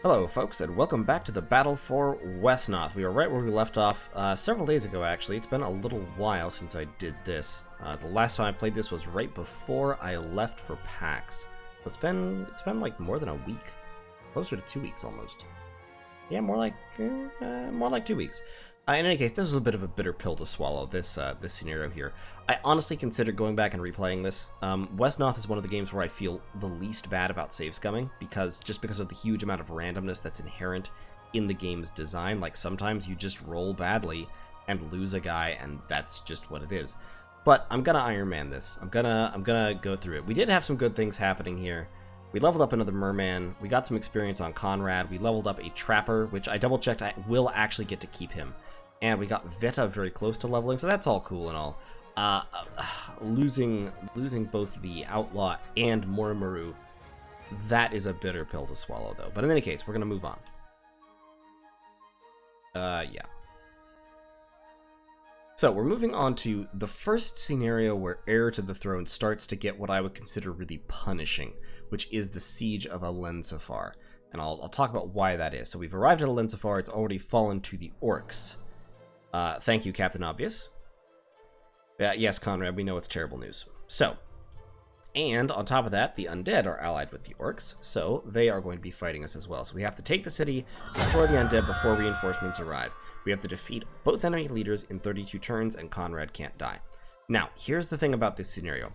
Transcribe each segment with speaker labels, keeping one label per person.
Speaker 1: Hello folks, and welcome back to the battle for Wesnoth. We are right where we left off several days ago, actually. It's been a little while since I did this. The last time I played this was right before I left for PAX. So it's been like more than a week. Closer to 2 weeks almost. Yeah, more like 2 weeks. In any case, this was a bit of a bitter pill to swallow, this scenario here. I honestly considered going back and replaying this. Wesnoth is one of the games where I feel the least bad about save scumming, because of the huge amount of randomness that's inherent in the game's design. Like, sometimes you just roll badly and lose a guy, and that's just what it is. But I'm gonna Iron Man this. I'm gonna go through it. We did have some good things happening here. We leveled up another merman, we got some experience on Conrad, we leveled up a trapper, which I double checked I will actually get to keep him. And we got Veta very close to leveling, so that's all cool and all. Losing both the Outlaw and Moromaru, that is a bitter pill to swallow, though. But in any case, we're going to move on. Yeah. So, we're moving on to the first scenario where Heir to the Throne starts to get what I would consider really punishing, which is the Siege of Elensefar. And I'll talk about why that is. So, we've arrived at Elensefar, it's already fallen to the orcs. Thank you, Captain Obvious. Yes, Conrad, we know it's terrible news. So, and on top of that, the undead are allied with the orcs, so they are going to be fighting us as well. So we have to take the city, destroy the undead before reinforcements arrive. We have to defeat both enemy leaders in 32 turns, and Conrad can't die. Now, here's the thing about this scenario.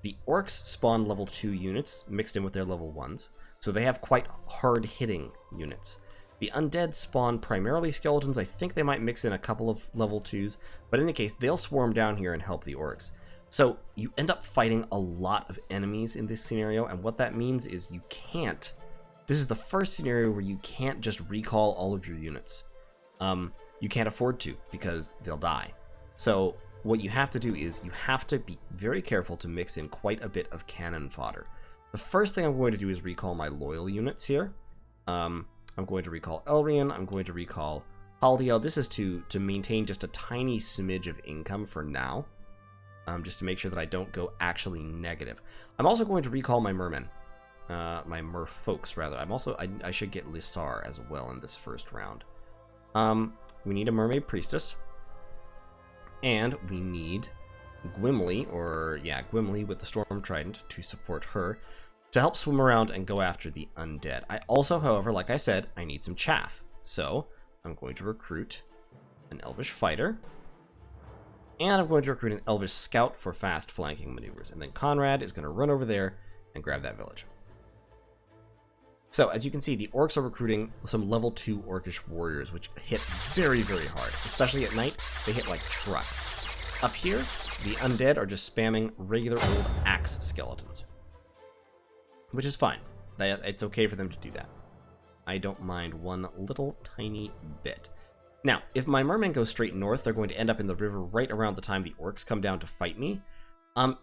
Speaker 1: The orcs spawn level 2 units mixed in with their level 1s, so they have quite hard-hitting units. The undead spawn primarily skeletons. I think they might mix in a couple of level 2s, but in any case, they'll swarm down here and help the orcs. So you end up fighting a lot of enemies in this scenario, and what that means is you can't... This is the first scenario where you can't just recall all of your units. You can't afford to, because they'll die. So what you have to do is you have to be very careful to mix in quite a bit of cannon fodder. The first thing I'm going to do is recall my loyal units here. I'm going to recall Elrian, I'm going to recall Haldio. This is to maintain just a tiny smidge of income for now, just to make sure that I don't go actually negative. I'm also going to recall my mermen, my merfolks rather. I should get Lissar as well in this first round. We need a mermaid priestess, and we need Gwimli, Gwimli with the Storm Trident to support her, to help swim around and go after the undead. I also, however, like I said, I need some chaff. So, I'm going to recruit an Elvish fighter, and I'm going to recruit an Elvish scout for fast flanking maneuvers. And then Conrad is going to run over there and grab that village. So, as you can see, the orcs are recruiting some level 2 orcish warriors, which hit very, very hard. Especially at night, they hit like trucks. Up here, the undead are just spamming regular old axe skeletons, which is fine. It's okay for them to do that. I don't mind one little tiny bit. Now, if my mermen go straight north, they're going to end up in the river right around the time the orcs come down to fight me.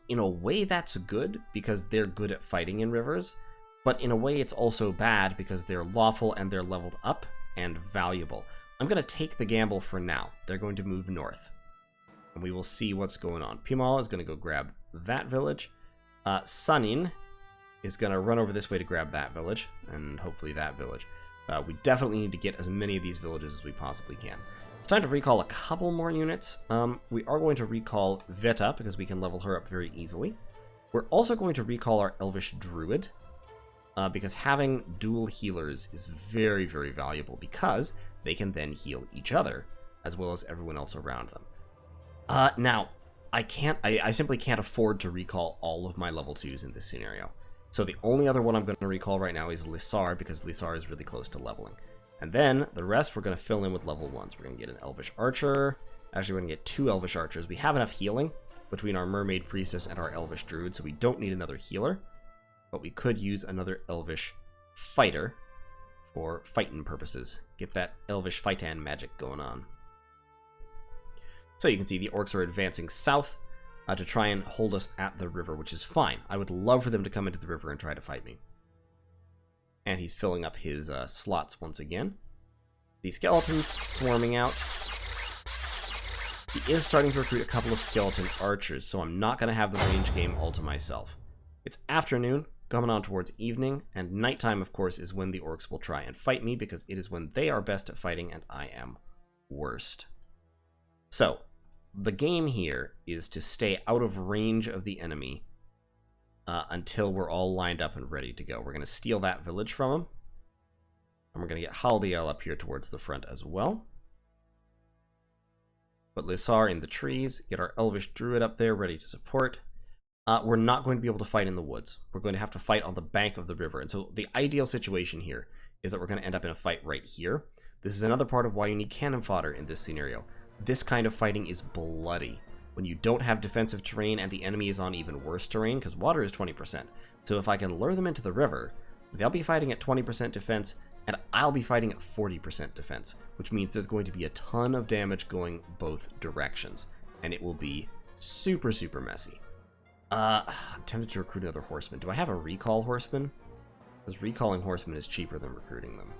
Speaker 1: In a way, that's good, because they're good at fighting in rivers, but in a way, it's also bad, because they're lawful and they're leveled up and valuable. I'm going to take the gamble for now. They're going to move north, and we will see what's going on. Pimal is going to go grab that village. Sunin is going to run over this way to grab that village, and hopefully that village. We definitely need to get as many of these villages as we possibly can. It's time to recall a couple more units. We are going to recall Veta, because we can level her up very easily. We're also going to recall our Elvish Druid, because having dual healers is very, very valuable, because they can then heal each other, as well as everyone else around them. Now, I simply can't afford to recall all of my level 2s in this scenario. So the only other one I'm going to recall right now is Lissar, because Lissar is really close to leveling. And then the rest we're going to fill in with level 1s. We're going to get an Elvish Archer. Actually, we're going to get 2 Elvish Archers. We have enough healing between our Mermaid Priestess and our Elvish Druid, so we don't need another healer. But we could use another Elvish Fighter for fighting purposes. Get that Elvish Fightan magic going on. So you can see the orcs are advancing south to try and hold us at the river, which is fine. I would love for them to come into the river and try to fight me. And he's filling up his slots once again. The skeletons swarming out. He is starting to recruit a couple of skeleton archers, so I'm not going to have the range game all to myself. It's afternoon. coming on towards evening, and nighttime, of course, is when the orcs will try and fight me, because it is when they are best at fighting and I am worst. So, the game here is to stay out of range of the enemy until we're all lined up and ready to go. We're going to steal that village from him, and we're going to get Haldiel up here towards the front as well. Put Lysar in the trees, get our Elvish Druid up there ready to support. We're not going to be able to fight in the woods. We're going to have to fight on the bank of the river. And so the ideal situation here is that we're going to end up in a fight right here. This is another part of why you need cannon fodder in this scenario. This kind of fighting is bloody. When you don't have defensive terrain and the enemy is on even worse terrain, because water is 20%. So if I can lure them into the river, they'll be fighting at 20% defense, and I'll be fighting at 40% defense, which means there's going to be a ton of damage going both directions. And it will be super, super messy. I'm tempted to recruit another horseman. Do I have a recall horseman? Because recalling horsemen is cheaper than recruiting them.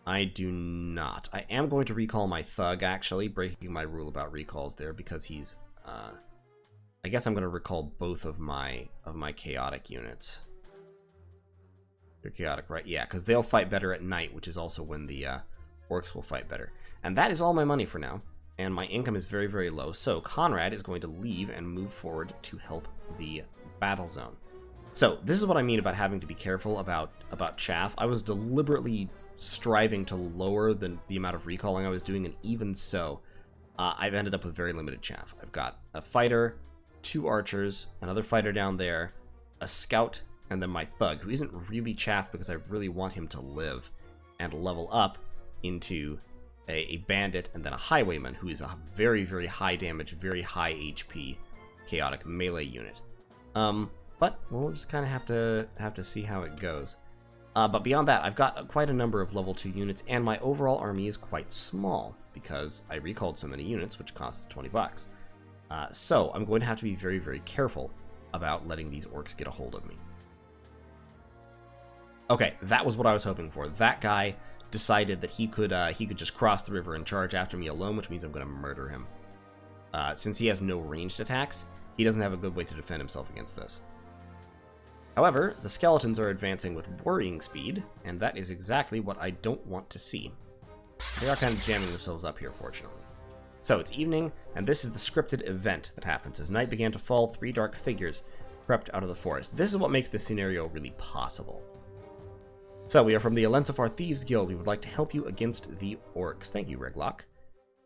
Speaker 1: I do not. I am going to recall my thug, actually, breaking my rule about recalls there, because he's... I guess I'm going to recall both of my chaotic units. They're chaotic, right? Yeah, because they'll fight better at night, which is also when the orcs will fight better. And that is all my money for now. And my income is very, very low, so Conrad is going to leave and move forward to help the battle zone. So, this is what I mean about having to be careful about chaff. I was deliberately striving to lower the amount of recalling I was doing, and even so, I've ended up with very limited chaff. I've got a fighter, 2 archers, another fighter down there, a scout, and then my thug, who isn't really chaff because I really want him to live and level up into a bandit, and then a highwayman, who is a very, very high damage, very high HP chaotic melee unit. But we'll just kind of have to see how it goes. But beyond that, I've got quite a number of level 2 units, and my overall army is quite small, because I recalled so many units, which costs 20 bucks. So I'm going to have to be very, very careful about letting these orcs get a hold of me. Okay, that was what I was hoping for. That guy decided that he could just cross the river and charge after me alone, which means I'm going to murder him. Since he has no ranged attacks, he doesn't have a good way to defend himself against this. However, the skeletons are advancing with worrying speed, and that is exactly what I don't want to see. They are kind of jamming themselves up here, fortunately. So it's evening, and this is the scripted event that happens. As night began to fall, 3 dark figures crept out of the forest. This is what makes this scenario really possible. So, we are from the Elensefar Thieves Guild. We would like to help you against the orcs. Thank you, Reglock.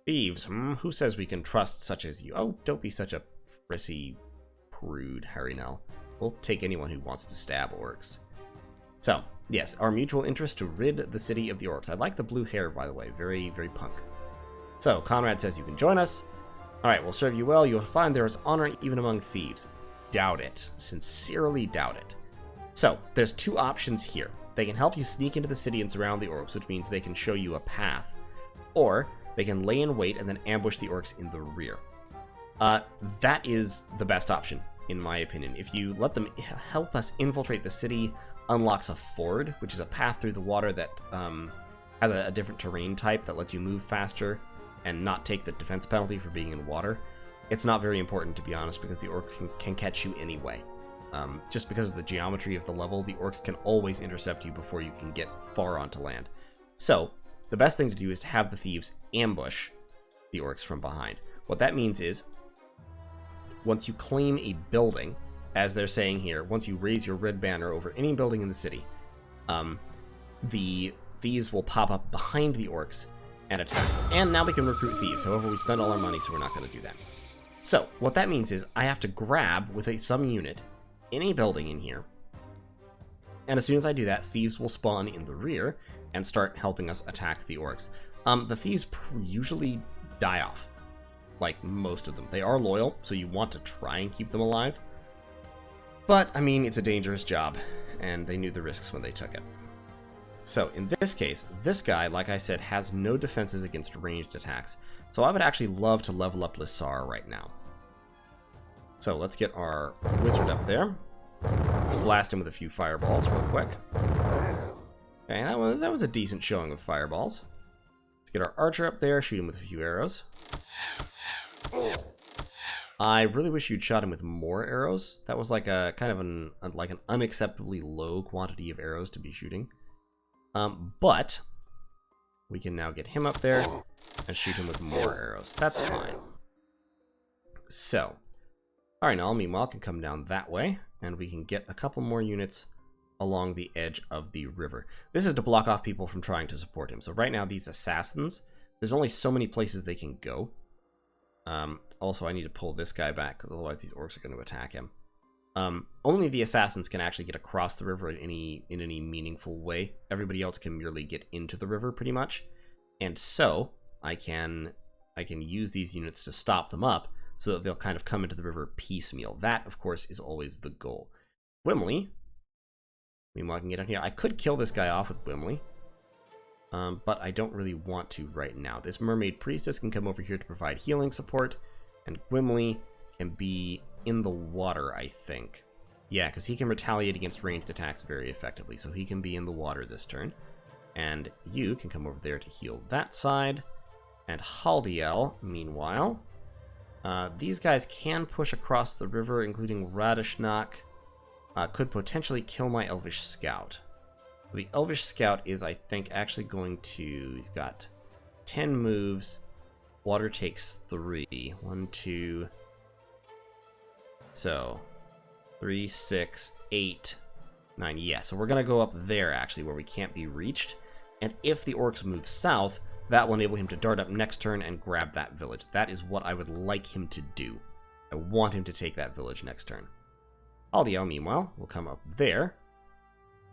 Speaker 1: Thieves, who says we can trust such as you? Oh, don't be such a prissy prude, Harry Nell. We'll take anyone who wants to stab orcs. So, yes, our mutual interest to rid the city of the orcs. I like the blue hair, by the way. Very, very punk. So, Conrad says you can join us. Alright, we'll serve you well. You'll find there is honor even among thieves. Doubt it. Sincerely doubt it. So, there's 2 options here. They can help you sneak into the city and surround the orcs, which means they can show you a path. Or, they can lay in wait and then ambush the orcs in the rear. That is the best option, in my opinion. If you let them help us infiltrate the city, unlocks a ford, which is a path through the water that has a different terrain type that lets you move faster and not take the defense penalty for being in water. It's not very important, to be honest, because the orcs can catch you anyway. Just because of the geometry of the level, the orcs can always intercept you before you can get far onto land. So, the best thing to do is to have the thieves ambush the orcs from behind. What that means is, once you claim a building, as they're saying here, once you raise your red banner over any building in the city, the thieves will pop up behind the orcs and attack. And now we can recruit thieves. However, we spend all our money, so we're not going to do that. So, what that means is, I have to grab with some unit in a building in here, and as soon as I do that, thieves will spawn in the rear and start helping us attack the orcs. The thieves usually die off, like most of them. They are loyal, so you want to try and keep them alive, but I mean, it's a dangerous job, and they knew the risks when they took it. So in this case, this guy, like I said, has no defenses against ranged attacks, so I would actually love to level up Lysar right now. So let's get our wizard up there. Let's blast him with a few fireballs real quick. Okay, that was a decent showing of fireballs. Let's get our archer up there, shoot him with a few arrows. I really wish you'd shot him with more arrows. That was like a kind of an unacceptably low quantity of arrows to be shooting. But we can now get him up there and shoot him with more arrows. That's fine. So, Arinal, meanwhile, can come down that way, and we can get a couple more units along the edge of the river. This is to block off people from trying to support him. So right now, these assassins, there's only so many places they can go. Also, I need to pull this guy back, because otherwise these orcs are going to attack him. Only the assassins can actually get across the river in any meaningful way. Everybody else can merely get into the river, pretty much. And so, I can use these units to stop them up, so that they'll kind of come into the river piecemeal. That, of course, is always the goal. Wimley, meanwhile, I can get down here. I could kill this guy off with Wimley, but I don't really want to right now. This mermaid priestess can come over here to provide healing support, and Wimley can be in the water, I think. Yeah, because he can retaliate against ranged attacks very effectively, so he can be in the water this turn. And you can come over there to heal that side. And Haldiel, meanwhile, these guys can push across the river, including Radishnak. Could potentially kill my Elvish Scout. The Elvish Scout is, I think, actually going to... He's got 10 moves. Water takes 3. 1, 2... So, 3, 6, 8, 9. Yeah, so we're going to go up there, actually, where we can't be reached. And if the orcs move south, that will enable him to dart up next turn and grab that village. That is what I would like him to do. I want him to take that village next turn. Aldiel, meanwhile, will come up there,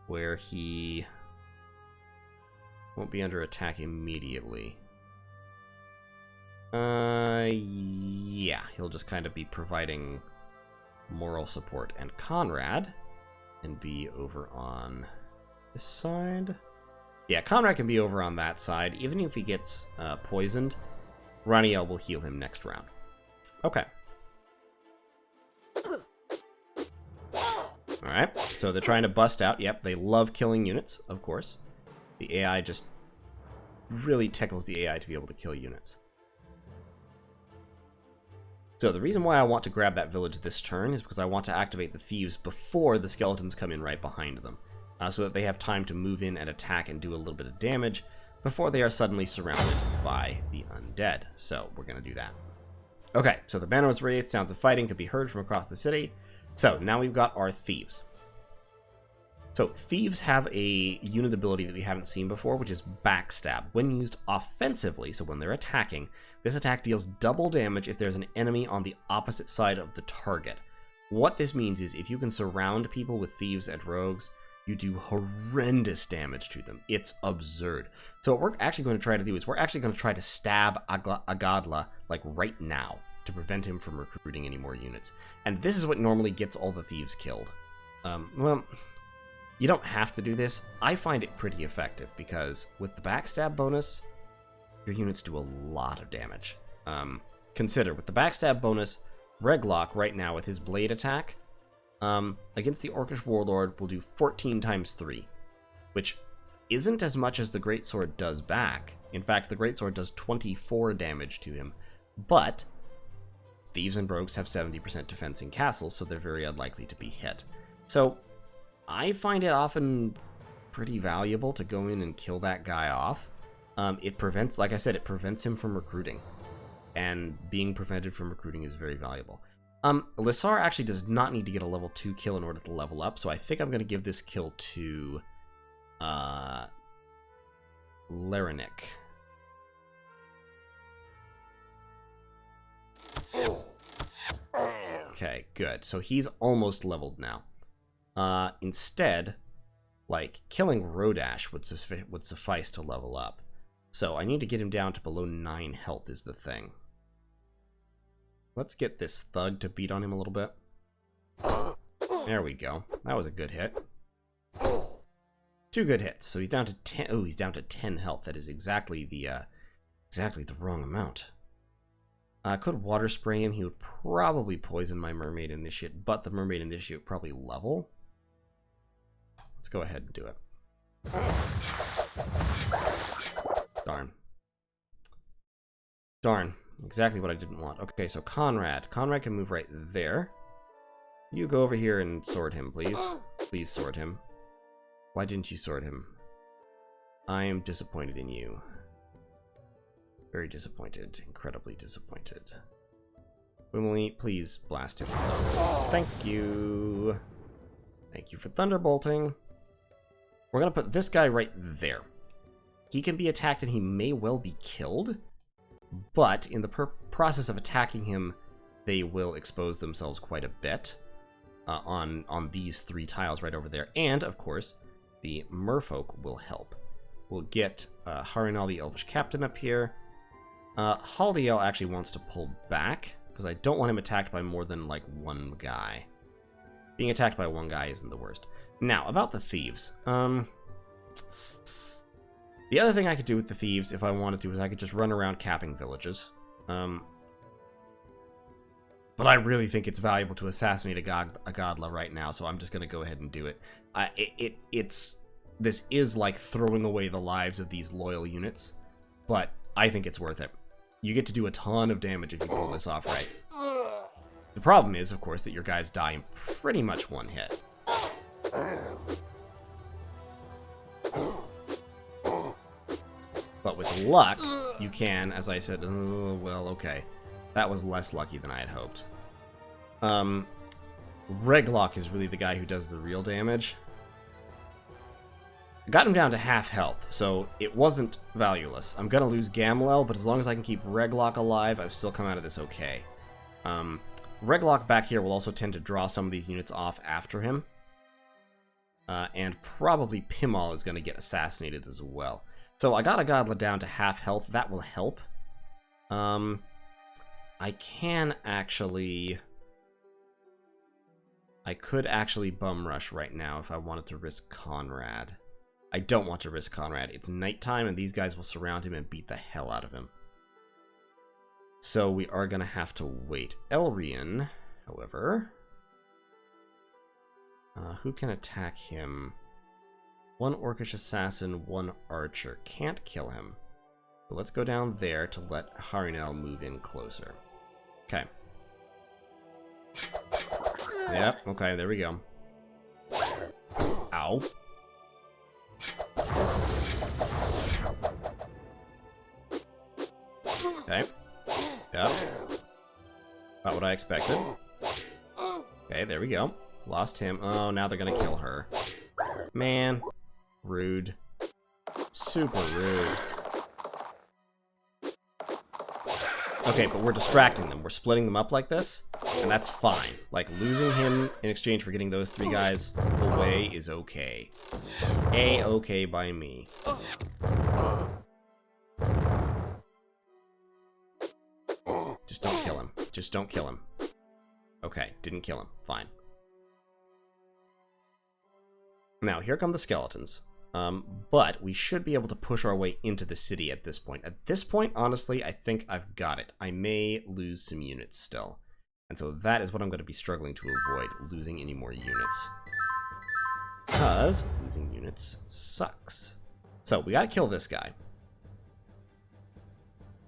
Speaker 1: where he won't be under attack immediately. Yeah, he'll just kind of be providing moral support. And Conrad can be over on this side. Yeah, Conrad can be over on that side. Even if he gets poisoned, Raniel will heal him next round. Okay. Alright, so they're trying to bust out. Yep, they love killing units, of course. The AI just really tickles the AI to be able to kill units. So the reason why I want to grab that village this turn is because I want to activate the thieves before the skeletons come in right behind them. So that they have time to move in and attack and do a little bit of damage before they are suddenly surrounded by the undead. So we're going to do that. Okay, so the banner was raised, sounds of fighting could be heard from across the city. So now we've got our thieves. So thieves have a unit ability that we haven't seen before, which is backstab. When used offensively, so when they're attacking, this attack deals double damage if there's an enemy on the opposite side of the target. What this means is if you can surround people with thieves and rogues, you do horrendous damage to them. It's absurd. So what we're actually going to try to do is we're actually going to try to stab Agadla like right now to prevent him from recruiting any more units. And this is what normally gets all the thieves killed. Well, you don't have to do this. I find it pretty effective because with the backstab bonus, your units do a lot of damage. Consider, with the backstab bonus, Reglock right now with his blade attack, against the Orcish Warlord will do 14 times 3, which isn't as much as the Greatsword does back. In fact, the Greatsword does 24 damage to him, but thieves and rogues have 70% defense in castles, so they're very unlikely to be hit. So I find it often pretty valuable to go in and kill that guy off. It prevents, like I said, it prevents him from recruiting, and being prevented from recruiting is very valuable. Lissar actually does not need to get a level 2 kill in order to level up, so I think I'm going to give this kill to Larinic. Okay, good. So he's almost leveled now. Instead, like, killing Rodash would suffice to level up. So I need to get him down to below 9 health is the thing. Let's get this thug to beat on him a little bit. There we go. That was a good hit. 2 good hits. So he's down to 10. Oh, he's down to 10 health. That is exactly the wrong amount. I could water spray him. He would probably poison my Mermaid Initiate, but the Mermaid Initiate would probably level. Let's go ahead and do it. Darn. Darn. Exactly what I didn't want. Okay, so Conrad. Conrad can move right there. You go over here and sword him, please. Please sword him. Why didn't you sword him? I am disappointed in you. Very disappointed. Incredibly disappointed. Wimley, please blast him. Thank you. Thank you for thunderbolting. We're going to put this guy right there. He can be attacked and he may well be killed, but in the process of attacking him, they will expose themselves quite a bit on these 3 tiles right over there. And, of course, the merfolk will help. We'll get Harinal, the Elvish Captain, up here. Haldiel actually wants to pull back, because I don't want him attacked by more than, like, 1 guy. Being attacked by 1 guy isn't the worst. Now, about the thieves. The other thing I could do with the thieves, if I wanted to, is I could just run around capping villages. But I really think it's valuable to assassinate a Godla right now, so I'm just going to go ahead and do it. This is like throwing away the lives of these loyal units, but I think it's worth it. You get to do a ton of damage if you pull this off right. The problem is, of course, that your guys die in pretty much 1 hit. But with luck, you can, as I said, oh, well, okay. That was less lucky than I had hoped. Reglock is really the guy who does the real damage. I got him down to half health, so it wasn't valueless. I'm gonna lose Gamlel, but as long as I can keep Reglock alive, I've still come out of this okay. Reglock back here will also tend to draw some of these units off after him. And probably Pimal is going to get assassinated as well. So I got a Godla down to half health. That will help. I can actually... I could actually bum rush right now if I wanted to risk Conrad. I don't want to risk Conrad. It's nighttime and these guys will surround him and beat the hell out of him. So we are going to have to wait. Elrian, however... who can attack him? 1 Orcish assassin, 1 archer. Can't kill him. So let's go down there to let Harinel move in closer. Okay. Yep, okay, there we go. Ow. Okay. Yep. About what I expected. Okay, there we go. Lost him. Oh, now they're gonna kill her. Man. Rude. Super rude. Okay, but we're distracting them. We're splitting them up like this, and that's fine. Like, losing him in exchange for getting those 3 guys away is okay. A-okay by me. Just don't kill him. Just don't kill him. Okay, didn't kill him. Fine. Now, here come the skeletons. But we should be able to push our way into the city at this point. At this point, honestly, I think I've got it. I may lose some units still. And so that is what I'm going to be struggling to avoid, losing any more units. Because losing units sucks. So we got to kill this guy.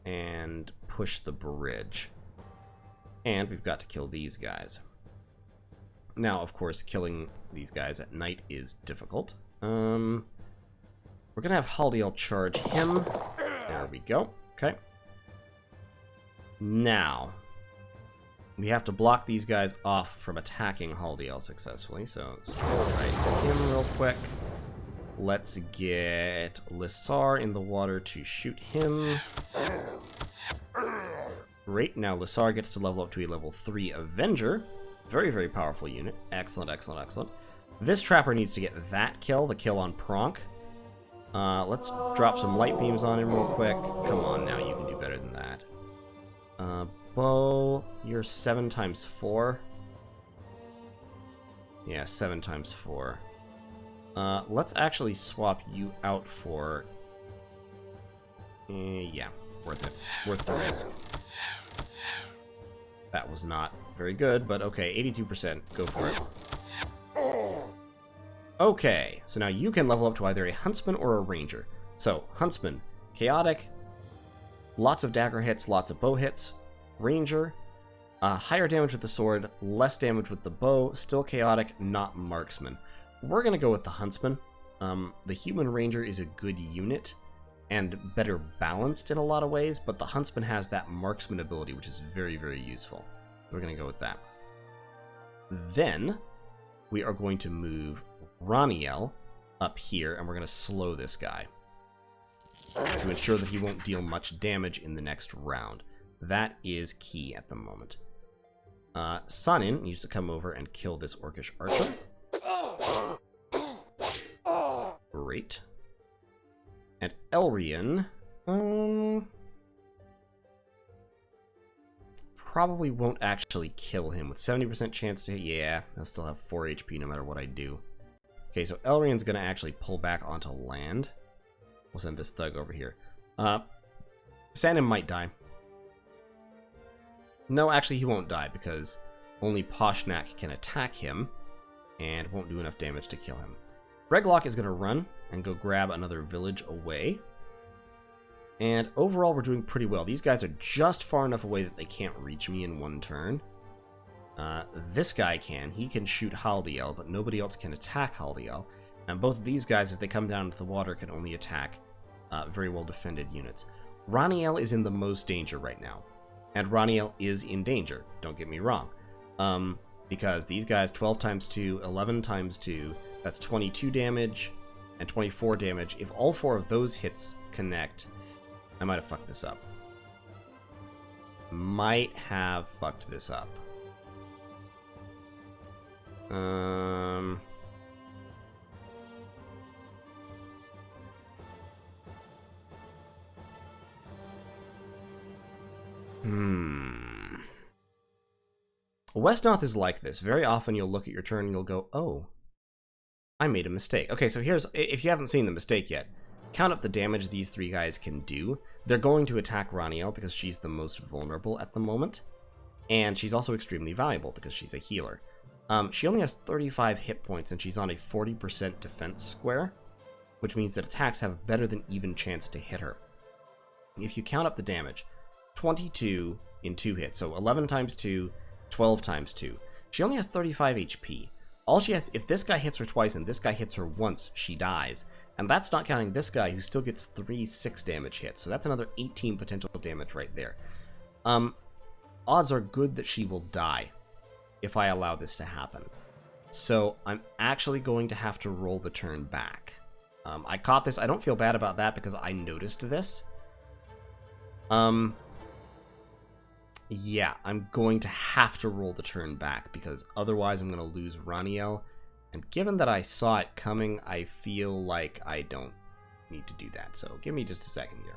Speaker 1: And push the bridge. And we've got to kill these guys. Now, of course, killing these guys at night is difficult. We're going to have Haldiel charge him. There we go. Okay. Now, we have to block these guys off from attacking Haldiel successfully. So, let's try him real quick. Let's get Lissar in the water to shoot him. Great. Now, Lissar gets to level up to a level 3 Avenger. Very, very powerful unit. Excellent, excellent, excellent. This Trapper needs to get that kill, the kill on Pronk. Let's drop some light beams on him real quick. Come on now, you can do better than that. Bo, you're 7 times 4. Yeah, 7 times 4. Let's actually swap you out for... yeah, worth it. Worth the risk. That was not very good, but okay, 82%. Go for it. Okay, so now you can level up to either a Huntsman or a Ranger. So, Huntsman, Chaotic, Lots of dagger hits, lots of bow hits. Ranger, higher damage with the sword, less damage with the bow, still chaotic, not marksman. We're going to go with the huntsman. The human ranger is a good unit and better balanced in a lot of ways, but the huntsman has that marksman ability, which is very, very useful. We're going to go with that. Then we are going to move Raniel up here, and we're going to slow this guy to ensure that he won't deal much damage in the next round. That is key at the moment. Sanin needs to come over and kill this orcish archer. Great. And Elrian, probably won't actually kill him. With 70% chance to hit, yeah, I'll still have 4 HP no matter what I do. Okay, so Elrian's going to actually pull back onto land. We'll send this thug over here. Sanin might die. No, actually he won't die because only Poshnak can attack him and won't do enough damage to kill him. Reglock is going to run and go grab another village away. And overall we're doing pretty well. These guys are just far enough away that they can't reach me in one turn. This guy can. He can shoot Haldiel, but nobody else can attack Haldiel. And both of these guys, if they come down into the water, can only attack very well defended units. Raniel is in the most danger right now. And Raniel is in danger, don't get me wrong. Because these guys, 12 times 2, 11 times 2, that's 22 damage and 24 damage. If all 4 of those hits connect, I might have fucked this up. Wesnoth is like this. Very often you'll look at your turn and you'll go, oh, I made a mistake. Okay, so here's, if you haven't seen the mistake yet, count up the damage these 3 guys can do. They're going to attack Raniel because she's the most vulnerable at the moment. And she's also extremely valuable because she's a healer. She only has 35 hit points and she's on a 40% defense square, which means that attacks have a better than even chance to hit her. If you count up the damage, 22 in 2 hits, so 11 times 2, 12 times 2. She only has 35 HP. All she has, if this guy hits her twice and this guy hits her once, she dies. And that's not counting this guy who still gets 3 6 damage hits. So that's another 18 potential damage right there. Odds are good that she will die if I allow this to happen. So I'm actually going to have to roll the turn back. I caught this. I don't feel bad about that because I noticed this. Yeah, I'm going to have to roll the turn back because otherwise I'm going to lose Raniel. And given that I saw it coming, I feel like I don't need to do that. So give me just a second here.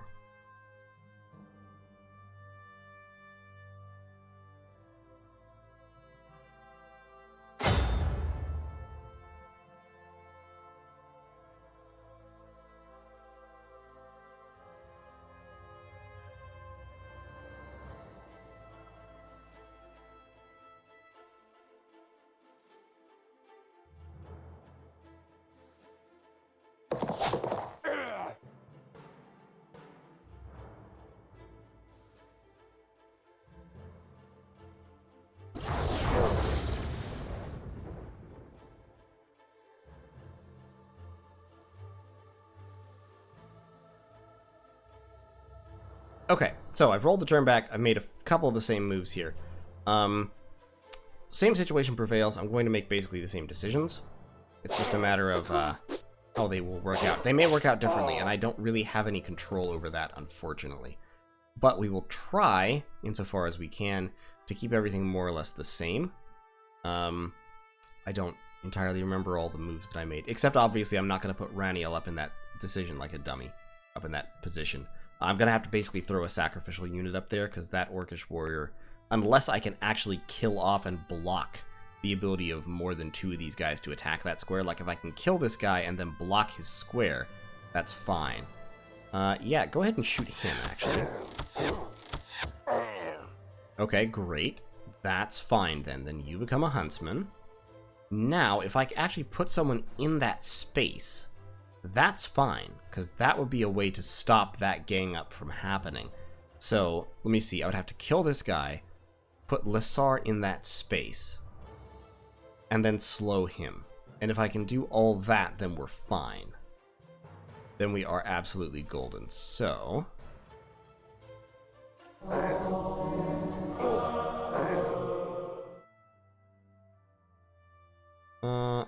Speaker 1: Okay, so I've rolled the turn back. I've made a couple of the same moves here. Same situation prevails. I'm going to make basically the same decisions. It's just a matter of how they will work out. They may work out differently, and I don't really have any control over that, unfortunately. But we will try, insofar as we can, to keep everything more or less the same. I don't entirely remember all the moves that I made, except obviously I'm not going to put Raniel up in that decision like a dummy, up in that position. I'm going to have to basically throw a sacrificial unit up there, because that Orcish warrior, unless I can actually kill off and block the ability of more than 2 of these guys to attack that square, like if I can kill this guy and then block his square, that's fine. Yeah, go ahead and shoot him, actually. Okay, great. That's fine then. Then you become a huntsman. Now, if I actually put someone in that space, that's fine, because that would be a way to stop that gang up from happening. So, let me see. I would have to kill this guy, put Elensefar in that space, and then slow him. And if I can do all that, then we're fine. Then we are absolutely golden. So...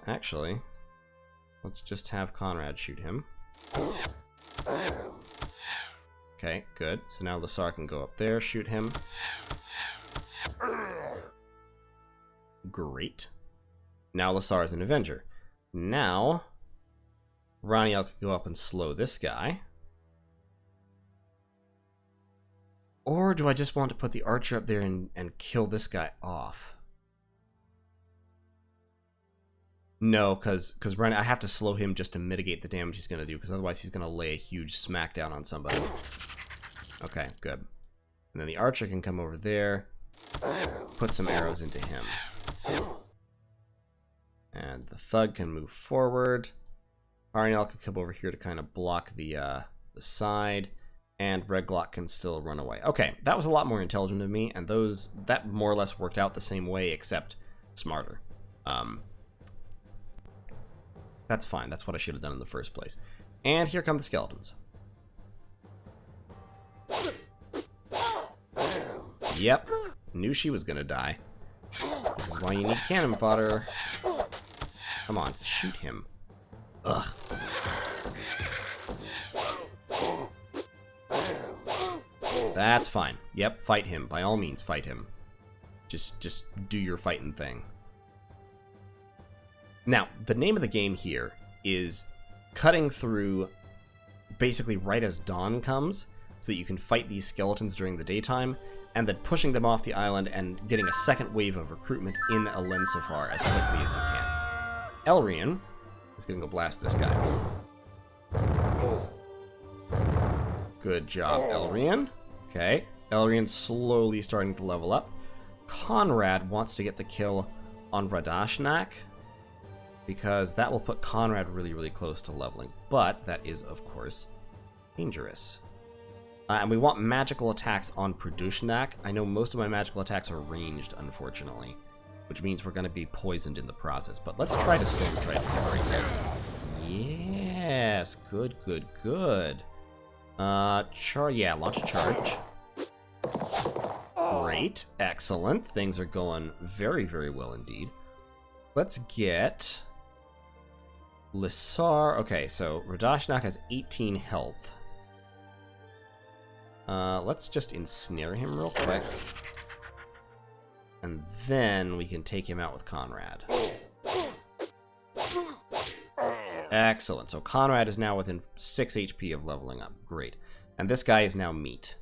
Speaker 1: actually, let's just have Conrad shoot him. Okay, good. So now Elensefar can go up there, shoot him. Great. Now Elensefar is an Avenger. Now, Raniel could go up and slow this guy. Or do I just want to put the archer up there and kill this guy off? No, because I have to slow him just to mitigate the damage he's going to do, because otherwise he's going to lay a huge smackdown on somebody. Okay, good. And then the archer can come over there, put some arrows into him. And the thug can move forward. Raniel can come over here to kind of block the side. And Red Glock can still run away. Okay, that was a lot more intelligent of me, and that more or less worked out the same way, except smarter. That's fine. That's what I should have done in the first place. And here come the skeletons. Yep. Knew she was gonna die. This is why you need cannon fodder. Come on, shoot him. Ugh. That's fine. Yep, fight him. By all means, fight him. Just do your fighting thing. Now, the name of the game here is cutting through basically right as dawn comes, so that you can fight these skeletons during the daytime, and then pushing them off the island and getting a second wave of recruitment in Elensefar as quickly as you can. Elrian is going to go blast this guy. Good job, Elrian. Okay, Elrian's slowly starting to level up. Conrad wants to get the kill on Radashnak, because that will put Conrad really, really close to leveling. But that is, of course, dangerous. And we want magical attacks on Pradushnak. I know most of my magical attacks are ranged, unfortunately, which means we're going to be poisoned in the process. But let's try to Storm Strike right there. Yes, good, good, good. Yeah, launch a charge. Great, excellent. Things are going very, very well indeed. Let's get Elensefar. Okay, so Radashnak has 18 health. Let's just ensnare him real quick. And then we can take him out with Conrad. Excellent. So Conrad is now within 6 HP of leveling up. Great. And this guy is now meat.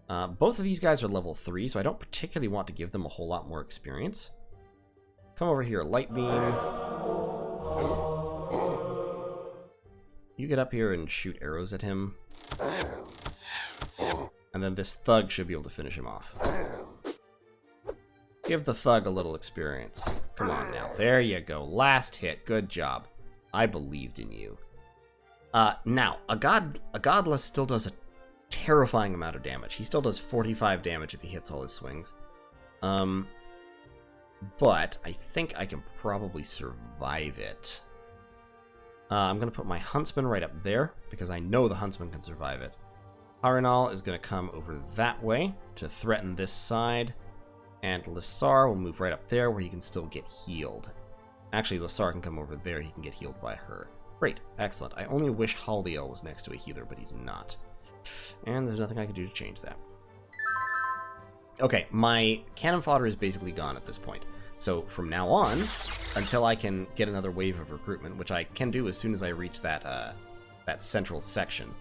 Speaker 1: Both of these guys are level 3, so I don't particularly want to give them a whole lot more experience. Come over here, Light Beam. You get up here and shoot arrows at him. And then this thug should be able to finish him off. Give the thug a little experience. Come on now. There you go. Last hit. Good job. I believed in you. Now, a Godless still does a terrifying amount of damage. He still does 45 damage if he hits all his swings. But I think I can probably survive it. I'm going to put my Huntsman right up there, because I know the Huntsman can survive it. Harinal is going to come over that way to threaten this side. And Elensefar will move right up there where he can still get healed. Actually, Elensefar can come over there. He can get healed by her. Great. Excellent. I only wish Haldiel was next to a healer, but he's not. And there's nothing I can do to change that. Okay, my cannon fodder is basically gone at this point. So from now on, until I can get another wave of recruitment, which I can do as soon as I reach that central section.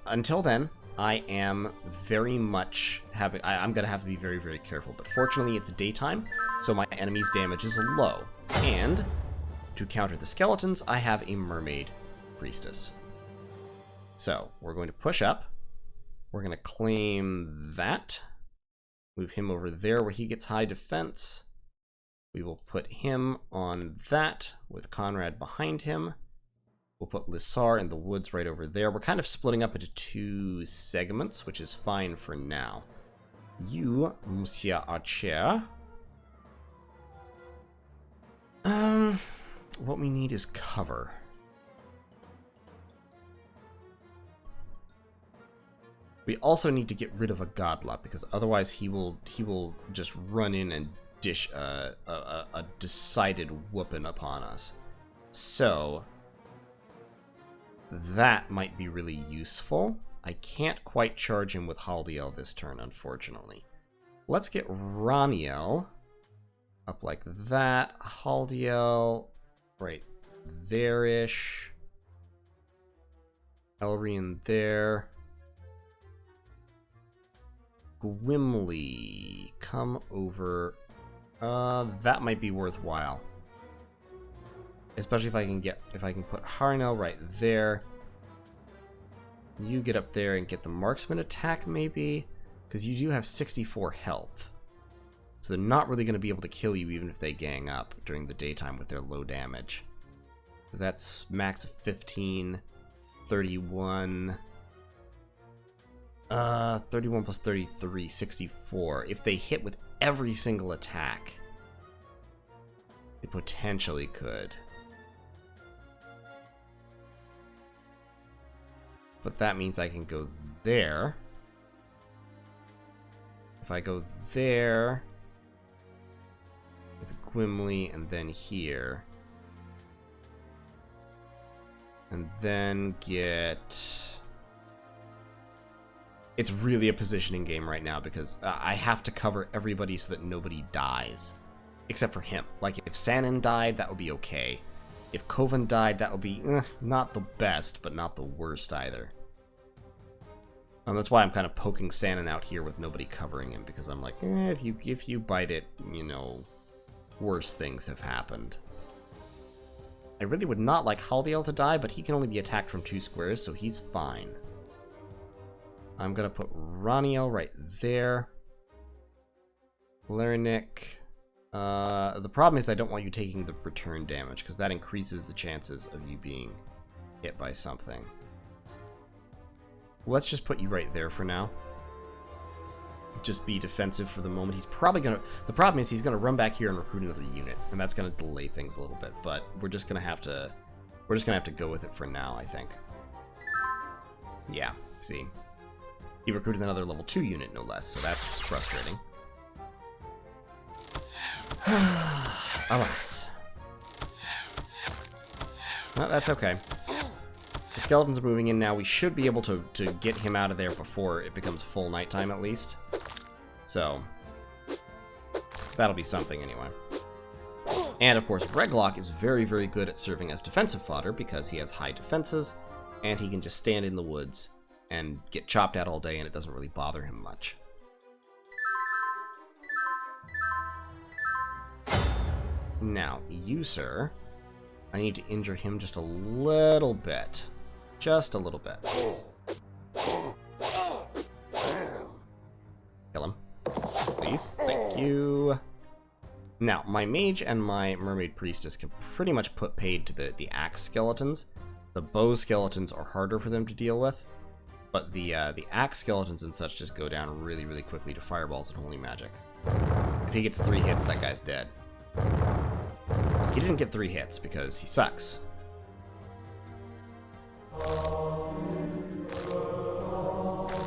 Speaker 1: Until then, I am very much having... I'm going to have to be very, very careful. But fortunately, it's daytime, so my enemy's damage is low. And to counter the skeletons, I have a Mermaid Priestess. So, we're going to push up. We're going to claim that. Move him over there where he gets high defense. We will put him on that with Conrad behind him. We'll put Lissar in the woods right over there. We're kind of splitting up into 2 segments, which is fine for now. You, Monsieur Archer. What we need is cover. We also need to get rid of a Godlop, because otherwise he will just run in and dish a decided whooping upon us. So that might be really useful. I can't quite charge him with Haldiel this turn, unfortunately. Let's get Raniel up like that. Haldiel right there-ish. Elrian there. Gwimli, come over. That might be worthwhile. Especially if I can put Harnell right there. You get up there and get the marksman attack, maybe? Because you do have 64 health. So they're not really going to be able to kill you even if they gang up during the daytime with their low damage. Because that's max of 15, 31... 31 plus 33, 64. If they hit with every single attack, they potentially could. But that means I can go there. If I go there with Gwimli and then here, and then get... It's really a positioning game right now because I have to cover everybody so that nobody dies. Except for him. Like, if Sanin died, that would be okay. If Kovan died, that would be not the best, but not the worst either. That's why I'm kind of poking Sanin out here with nobody covering him, because I'm like, if you bite it, you know, worse things have happened. I really would not like Haldiel to die, but he can only be attacked from 2 squares, so he's fine. I'm going to put Raniel right there. Lernick. The problem is I don't want you taking the return damage, because that increases the chances of you being hit by something. Let's just put you right there for now. Just be defensive for the moment. He's probably going to... The problem is he's going to run back here and recruit another unit, and that's going to delay things a little bit, but we're just going to have to... We're just going to have to go with it for now, I think. Yeah, see? He recruited another level 2 unit, no less, so that's frustrating. Alas. Well, that's okay. The skeletons are moving in now. We should be able to get him out of there before it becomes full nighttime, at least. So, that'll be something anyway. And, of course, Reglock is very, very good at serving as defensive fodder because he has high defenses, and he can just stand in the woods and get chopped at all day, and it doesn't really bother him much. Now, you, sir, I need to injure him just a little bit. Just a little bit. Kill him. Please. Thank you. Now, my mage and my mermaid priestess can pretty much put paid to the axe skeletons. The bow skeletons are harder for them to deal with. But the axe skeletons and such just go down really, really quickly to fireballs and holy magic. If he gets 3 hits, that guy's dead. He didn't get 3 hits because he sucks.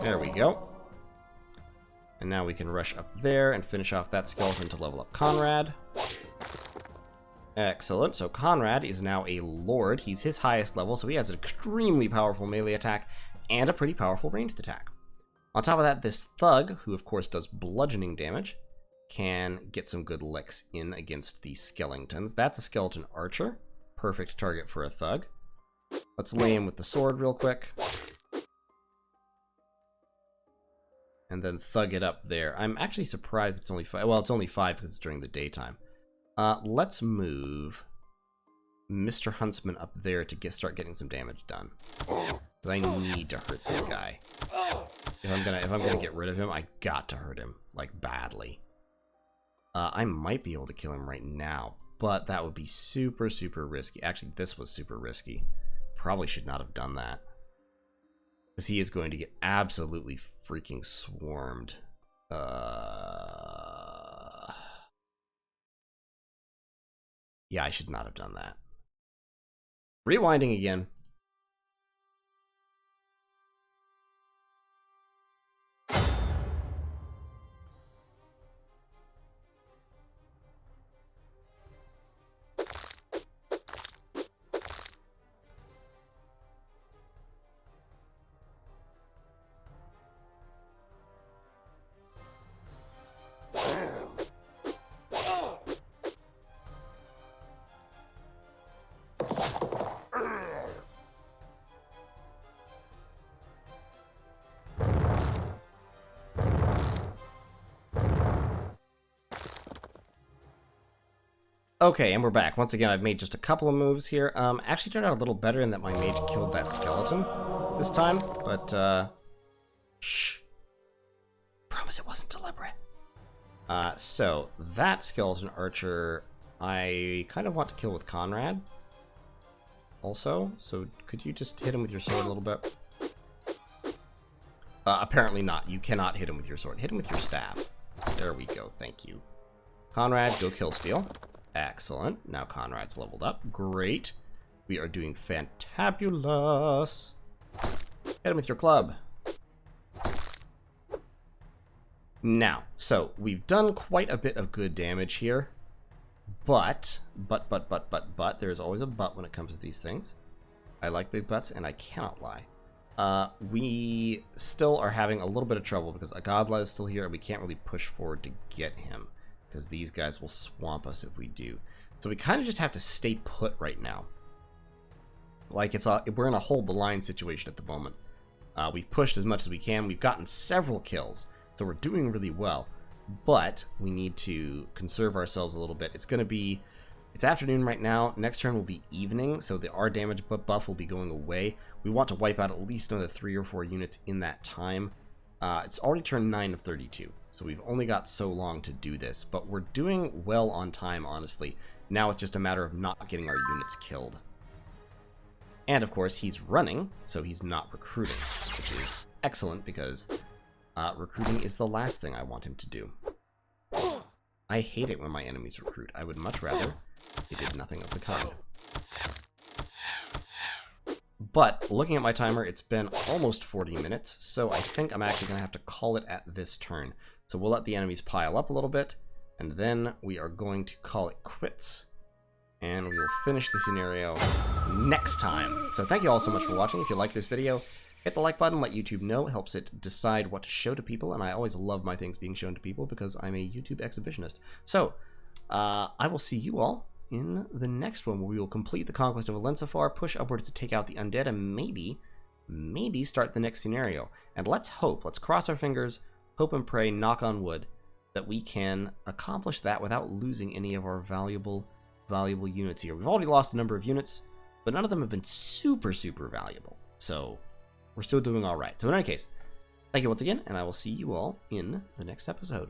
Speaker 1: There we go. And now we can rush up there and finish off that skeleton to level up Conrad. Excellent. So Conrad is now a lord. He's his highest level, so he has an extremely powerful melee attack and a pretty powerful ranged attack. On top of that, this thug, who of course does bludgeoning damage, can get some good licks in against the skeletons. That's a skeleton archer. Perfect target for a thug. Let's lay him with the sword real quick. And then thug it up there. I'm actually surprised it's only 5. Well, it's only 5 because it's during the daytime. Let's move Mr. Huntsman up there to start getting some damage done. I need to hurt this guy. If I'm gonna get rid of him, I got to hurt him, like, badly. I might be able to kill him right now, but that would be super, super risky. Actually, this was super risky. probably should not have done that. Because he is going to get absolutely freaking swarmed. Yeah, I should not have done that. Rewinding again. Okay, and we're back. Once again, I've made just a couple of moves here. Actually turned out a little better in that my mage killed that skeleton this time, but, shh. Promise it wasn't deliberate. So, that skeleton archer, I kind of want to kill with Conrad. Also, so could you just hit him with your sword a little bit? Apparently not. You cannot hit him with your sword. Hit him with your staff. There we go. Thank you. Conrad, go kill steal. Excellent. Now Conrad's leveled up. Great. We are doing fantabulous. Hit him with your club. Now, so we've done quite a bit of good damage here. But, there's always a but when it comes to these things. I like big butts, and I cannot lie. We still are having a little bit of trouble because Agadla is still here, and we can't really push forward to get him. Because these guys will swamp us if we do. So we kind of just have to stay put right now. Like, we're in a hold the line situation at the moment. We've pushed as much as we can. We've gotten several kills, so we're doing really well. But we need to conserve ourselves a little bit. It's afternoon right now. Next turn will be evening, so our damage buff will be going away. We want to wipe out at least another 3 or 4 units in that time. It's already turned 9 of 32. So we've only got so long to do this, but we're doing well on time, honestly. Now it's just a matter of not getting our units killed. And of course, he's running, so he's not recruiting, which is excellent because recruiting is the last thing I want him to do. I hate it when my enemies recruit. I would much rather they did nothing of the kind. But looking at my timer, it's been almost 40 minutes, so I think I'm actually going to have to call it at this turn. So we'll let the enemies pile up a little bit, and then we are going to call it quits. And we will finish the scenario next time. So thank you all so much for watching. If you like this video, hit the like button, let YouTube know. It helps it decide what to show to people, and I always love my things being shown to people because I'm a YouTube exhibitionist. So, I will see you all in the next one, where we will complete the conquest of Elensefar, push upwards to take out the undead, and maybe start the next scenario. And let's cross our fingers, hope and pray, knock on wood, that we can accomplish that without losing any of our valuable units here. We've already lost a number of units, but none of them have been super valuable. So we're still doing all right. So in any case, thank you once again, and I will see you all in the next episode.